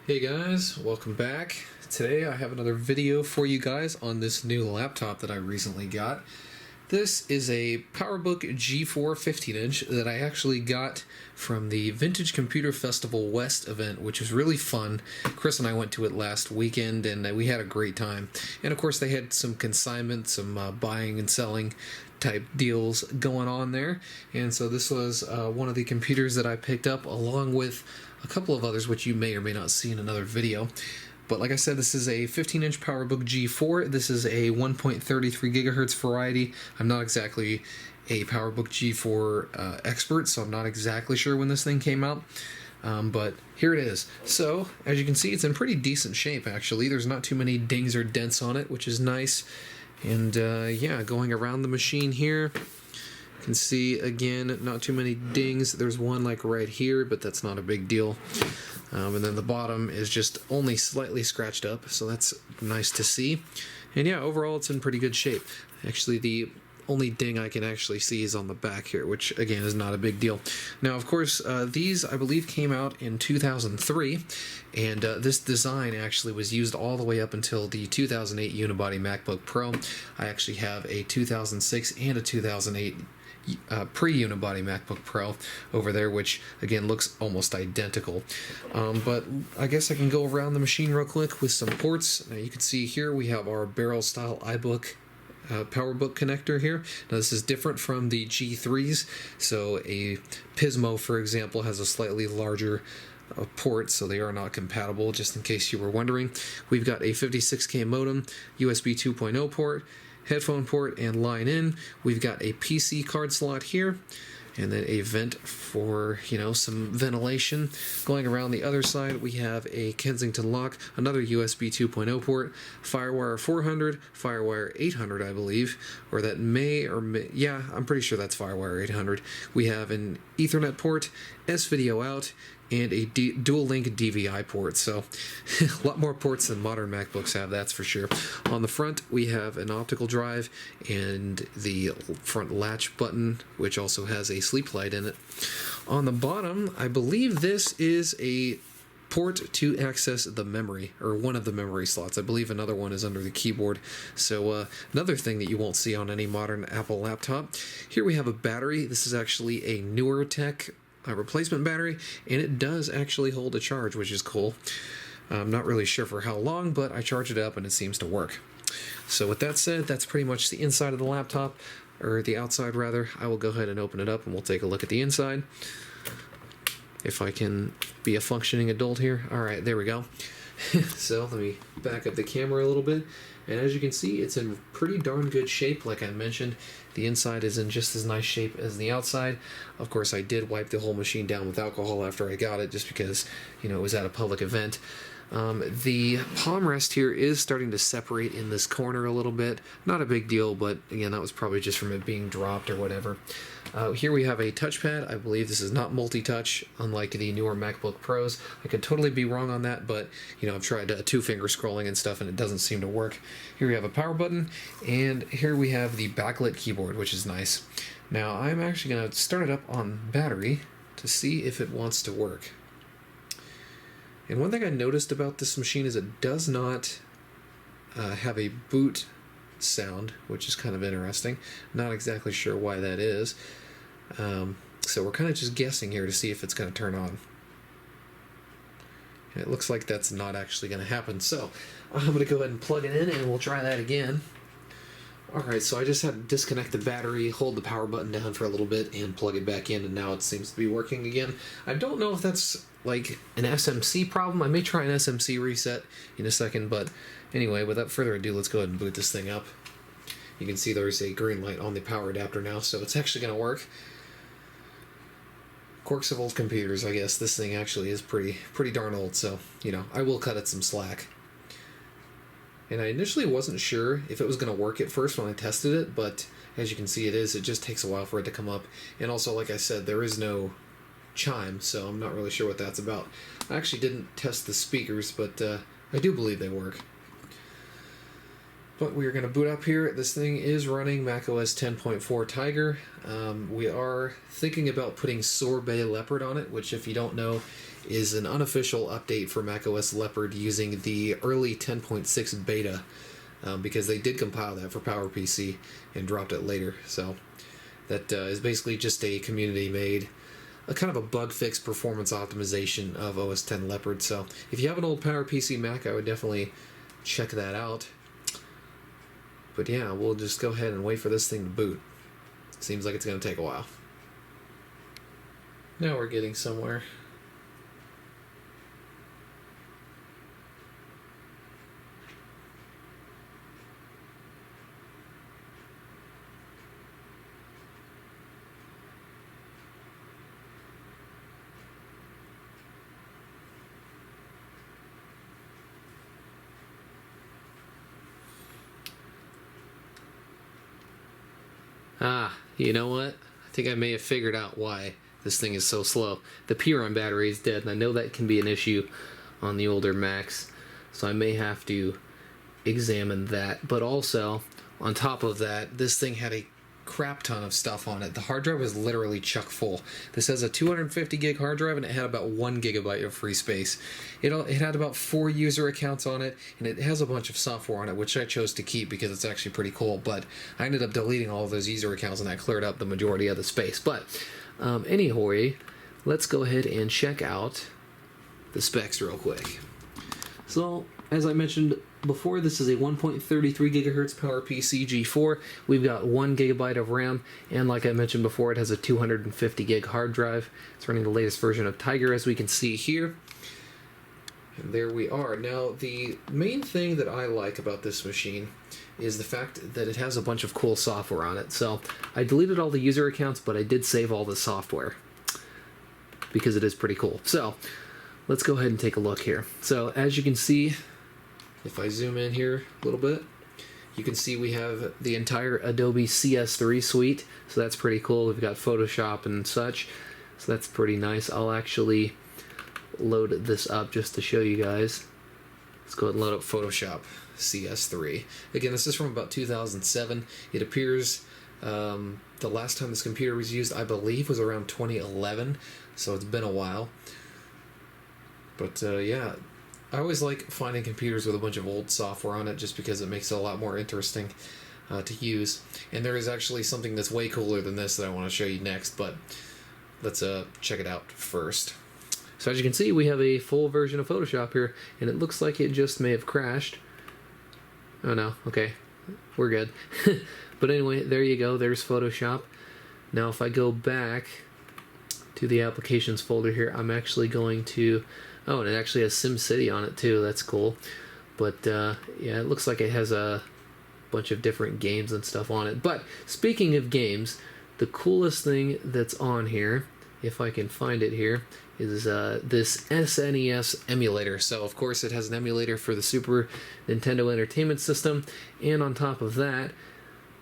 Hey guys, welcome back. Today I have another video for you guys on this new laptop that I recently got. This is a PowerBook G4 15-inch that I actually got from the Vintage Computer Festival West event, which was really fun. Chris and I went to it last weekend and we had a great time. And of course they had some consignment, some buying and selling type deals going on there. And so this was one of the computers that I picked up along with a couple of others which you may or may not see in another video. But like I said, this is a 15-inch PowerBook G4. This is a 1.33 gigahertz variety. I'm not exactly a PowerBook G4 expert, so I'm not exactly sure when this thing came out. But here it is. So, as you can see, it's in pretty decent shape, actually. There's not too many dings or dents on it, which is nice. And yeah, going around the machine here, you can see, again, not too many dings. There's one like right here, but that's not a big deal. And then the bottom is just only slightly scratched up, so that's nice to see. And yeah, overall it's in pretty good shape. Actually, the only ding I can actually see is on the back here, which again is not a big deal. Now, of course, these I believe came out in 2003, and this design actually was used all the way up until the 2008 unibody MacBook Pro. I actually have a 2006 and a 2008 pre-unibody MacBook Pro over there, which again looks almost identical. But I guess I can go around the machine real quick with some ports. Now you can see here we have our barrel style iBook PowerBook connector here. Now this is different from the G3s, so a Pismo, for example, has a slightly larger port, so they are not compatible, just in case you were wondering. We've got a 56K modem, USB 2.0 port, headphone port, and line in. We've got a PC card slot here, and then a vent for, some ventilation. Going around the other side, we have a Kensington lock, another USB 2.0 port, FireWire 400, FireWire 800, I believe, or that yeah, I'm pretty sure that's FireWire 800. We have an Ethernet port, S-Video out, and a dual-link DVI port. So a lot more ports than modern MacBooks have, that's for sure. On the front, we have an optical drive and the front latch button, which also has a sleep light in it. On the bottom, I believe this is a port to access the memory, or one of the memory slots. I believe another one is under the keyboard. So another thing that you won't see on any modern Apple laptop. Here we have a battery. This is actually a newer tech replacement battery, and it does actually hold a charge, which is cool. I'm not really sure for how long, but I charged it up and it seems to work. So with that said, that's pretty much the inside of the laptop, or the outside rather. I will go ahead and open it up and we'll take a look at the inside. If I can be a functioning adult here. Alright, there we go. So let me back up the camera a little bit. And as you can see, it's in pretty darn good shape. Like I mentioned, the inside is in just as nice shape as the outside. Of course, I did wipe the whole machine down with alcohol after I got it, just because, it was at a public event. The palm rest here is starting to separate in this corner a little bit. Not a big deal, but again, that was probably just from it being dropped or whatever. Here we have a touchpad. I believe this is not multi-touch, unlike the newer MacBook Pros. I could totally be wrong on that, but I've tried two-finger scrolling and stuff, and it doesn't seem to work. Here we have a power button, and here we have the backlit keyboard, which is nice. Now, I'm actually going to start it up on battery to see if it wants to work. And one thing I noticed about this machine is it does not have a boot sound, which is kind of interesting. Not exactly sure why that is. So we're kind of just guessing here to see if it's going to turn on. And it looks like that's not actually going to happen. So I'm going to go ahead and plug it in and we'll try that again. Alright, so I just had to disconnect the battery, hold the power button down for a little bit, and plug it back in, and now it seems to be working again. I don't know if that's like an SMC problem. I may try an SMC reset in a second, but anyway, without further ado, let's go ahead and boot this thing up. You can see there's a green light on the power adapter now, so it's actually going to work. Quirks of old computers, I guess. This thing actually is pretty darn old, so, I will cut it some slack. And I initially wasn't sure if it was going to work at first when I tested it, but as you can see it just takes a while for it to come up. And also, like I said, there is no chime, so I'm not really sure what that's about. I actually didn't test the speakers, but I do believe they work. But we are going to boot up here. This thing is running macOS 10.4 Tiger. We are thinking about putting Sorbet Leopard on it, which, if you don't know, is an unofficial update for macOS Leopard using the early 10.6 beta, because they did compile that for PowerPC and dropped it later. So that is basically just a community-made, a kind of a bug fix performance optimization of OS X Leopard. So if you have an old PowerPC Mac, I would definitely check that out. But yeah, we'll just go ahead and wait for this thing to boot. Seems like it's going to take a while. Now we're getting somewhere. You know what? I think I may have figured out why this thing is so slow. The P-ROM battery is dead, and I know that can be an issue on the older Macs, so I may have to examine that. But also, on top of that, this thing had a crap ton of stuff on it. The hard drive was literally chock full. This has a 250 gig hard drive, and it had about 1 gigabyte of free space. It had about 4 user accounts on it, and it has a bunch of software on it, which I chose to keep because it's actually pretty cool. But I ended up deleting all of those user accounts, and that cleared up the majority of the space. But anyway, let's go ahead and check out the specs real quick. So, as I mentioned before, this is a 1.33 gigahertz PowerPC G4. We've got 1 gigabyte of RAM, and like I mentioned before, it has a 250 gig hard drive. It's running the latest version of Tiger, as we can see here. And there we are. Now, the main thing that I like about this machine is the fact that it has a bunch of cool software on it. So, I deleted all the user accounts, but I did save all the software because it is pretty cool. So, let's go ahead and take a look here. So, as you can see, if I zoom in here a little bit, you can see we have the entire Adobe CS3 suite, so that's pretty cool. We've got Photoshop and such, so that's pretty nice. I'll actually load this up just to show you guys. Let's go ahead and load up Photoshop CS3. Again, this is from about 2007. It appears the last time this computer was used, I believe, was around 2011, so it's been a while. But yeah, I always like finding computers with a bunch of old software on it just because it makes it a lot more interesting to use. And there is actually something that's way cooler than this that I want to show you next, but let's check it out first. So as you can see, we have a full version of Photoshop here, and it looks like it just may have crashed. Oh no, okay, we're good. But anyway, there you go, there's Photoshop. Now if I go back to the applications folder here, I'm actually going to... Oh, and it actually has SimCity on it too. That's cool. But yeah, it looks like it has a bunch of different games and stuff on it. But speaking of games, the coolest thing that's on here, if I can find it here, is this SNES emulator. So of course it has an emulator for the Super Nintendo Entertainment System, and on top of that,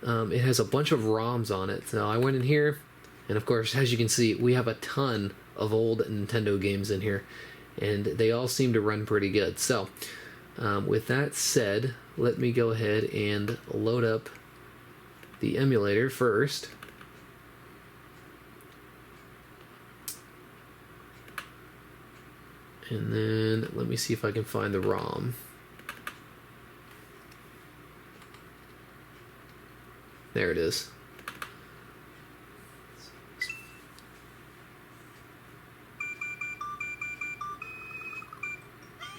it has a bunch of ROMs on it. So I went in here, and of course, as you can see, we have a ton of old Nintendo games in here, and they all seem to run pretty good. So, with that said, let me go ahead and load up the emulator first. And then, let me see if I can find the ROM. There it is.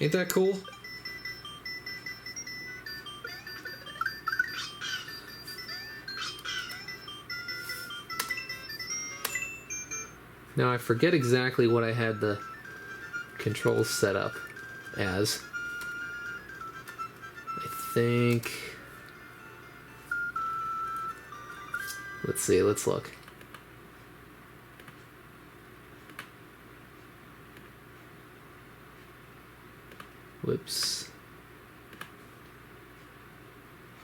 Ain't that cool? Now I forget exactly what I had the controls set up as. I think... Let's see, let's look. Whoops.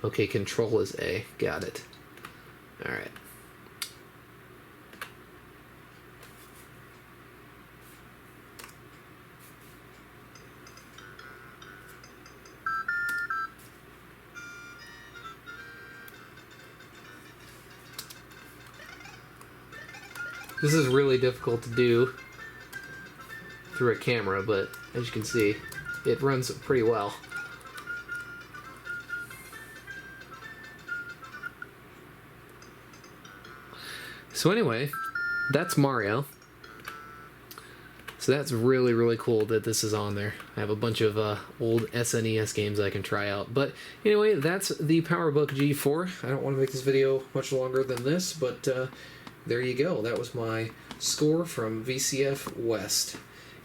Okay, control is A. Got it. Alright. This is really difficult to do through a camera, but as you can see, it runs pretty well. So anyway, that's Mario. So that's really, really cool that this is on there. I have a bunch of old SNES games I can try out. But anyway, that's the PowerBook G4. I don't want to make this video much longer than this, but there you go. That was my score from VCF West.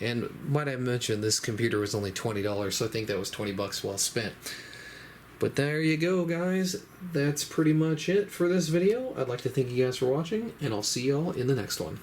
And might I mention, this computer was only $20, so I think that was 20 bucks well spent. But there you go, guys. That's pretty much it for this video. I'd like to thank you guys for watching, and I'll see y'all in the next one.